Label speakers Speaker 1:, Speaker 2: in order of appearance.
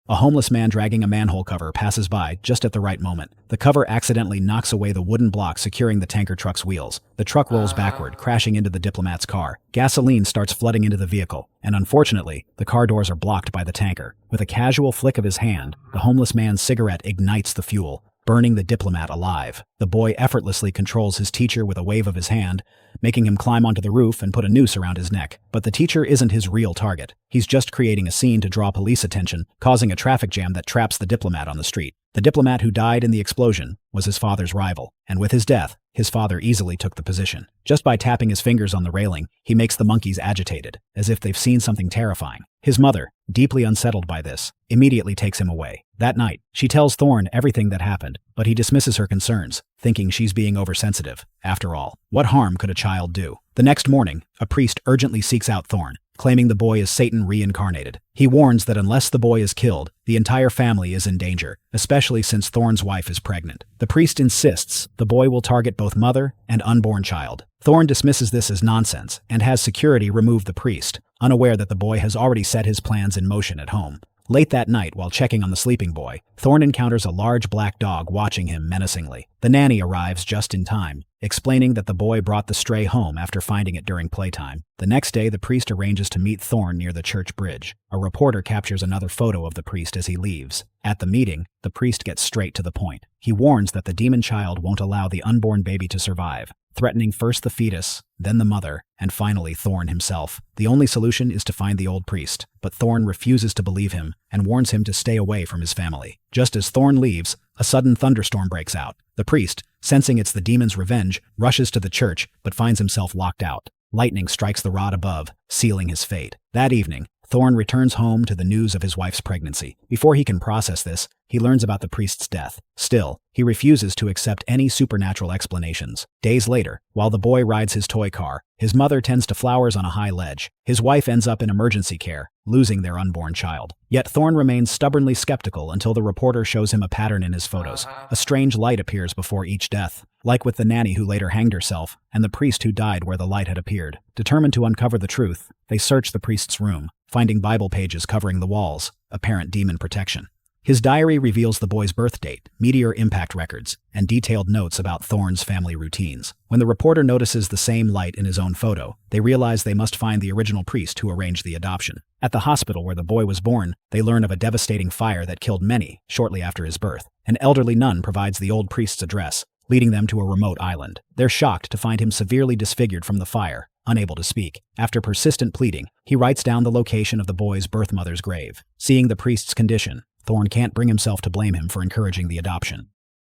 Speaker 1: A homeless man dragging a manhole cover passes by just at the right moment. The cover accidentally knocks away the wooden block securing the tanker truck's wheels. The truck rolls backward, crashing into the diplomat's car. Gasoline starts flooding into the vehicle, and unfortunately, the car doors are blocked by the tanker. With a casual flick of his hand, the homeless man's cigarette ignites the fuel, burning the diplomat alive. The boy effortlessly controls his teacher with a wave of his hand, making him climb onto the roof and put a noose around his neck. But the teacher isn't his real target. He's just creating a scene to draw police attention, causing a traffic jam that traps the diplomat on the street. The diplomat who died in the explosion was his father's rival, and with his death, his father easily took the position. Just by tapping his fingers on the railing, he makes the monkeys agitated, as if they've seen something terrifying. His mother, deeply unsettled by this, immediately takes him away. That night, she tells Thorn everything that happened, but he dismisses her concerns, thinking she's being oversensitive. After all, what harm could a child do? The next morning, a priest urgently seeks out Thorn, claiming the boy is Satan reincarnated. He warns that unless the boy is killed, the entire family is in danger, especially since Thorn's wife is pregnant. The priest insists the boy will target both mother and unborn child. Thorn dismisses this as nonsense and has security remove the priest, unaware that the boy has already set his plans in motion at home. Late that night, while checking on the sleeping boy, Thorn encounters a large black dog watching him menacingly. The nanny arrives just in time, explaining that the boy brought the stray home after finding it during playtime. The next day, the priest arranges to meet Thorn near the church bridge. A reporter captures another photo of the priest as he leaves. At the meeting, the priest gets straight to the point. He warns that the demon child won't allow the unborn baby to survive, threatening first the fetus, then the mother, and finally Thorn himself. The only solution is to find the old priest, but Thorn refuses to believe him and warns him to stay away from his family. Just as Thorn leaves, a sudden thunderstorm breaks out. The priest, sensing it's the demon's revenge, rushes to the church but finds himself locked out. Lightning strikes the rod above, sealing his fate. That evening, Thorn returns home to the news of his wife's pregnancy. Before he can process this, he learns about the priest's death. Still, he refuses to accept any supernatural explanations. Days later, while the boy rides his toy car, his mother tends to flowers on a high ledge. His wife ends up in emergency care, losing their unborn child. Yet Thorn remains stubbornly skeptical until the reporter shows him a pattern in his photos. A strange light appears before each death, like with the nanny who later hanged herself and the priest who died where the light had appeared. Determined to uncover the truth, they search the priest's room, finding Bible pages covering the walls, apparent demon protection. His diary reveals the boy's birth date, meteor impact records, and detailed notes about Thorn's family routines. When the reporter notices the same light in his own photo, they realize they must find the original priest who arranged the adoption. At the hospital where the boy was born, they learn of a devastating fire that killed many shortly after his birth. An elderly nun provides the old priest's address, leading them to a remote island. They're shocked to find him severely disfigured from the fire, unable to speak. After persistent pleading, he writes down the location of the boy's birth mother's grave. Seeing the priest's condition, Thorn can't bring himself to blame him for encouraging the adoption.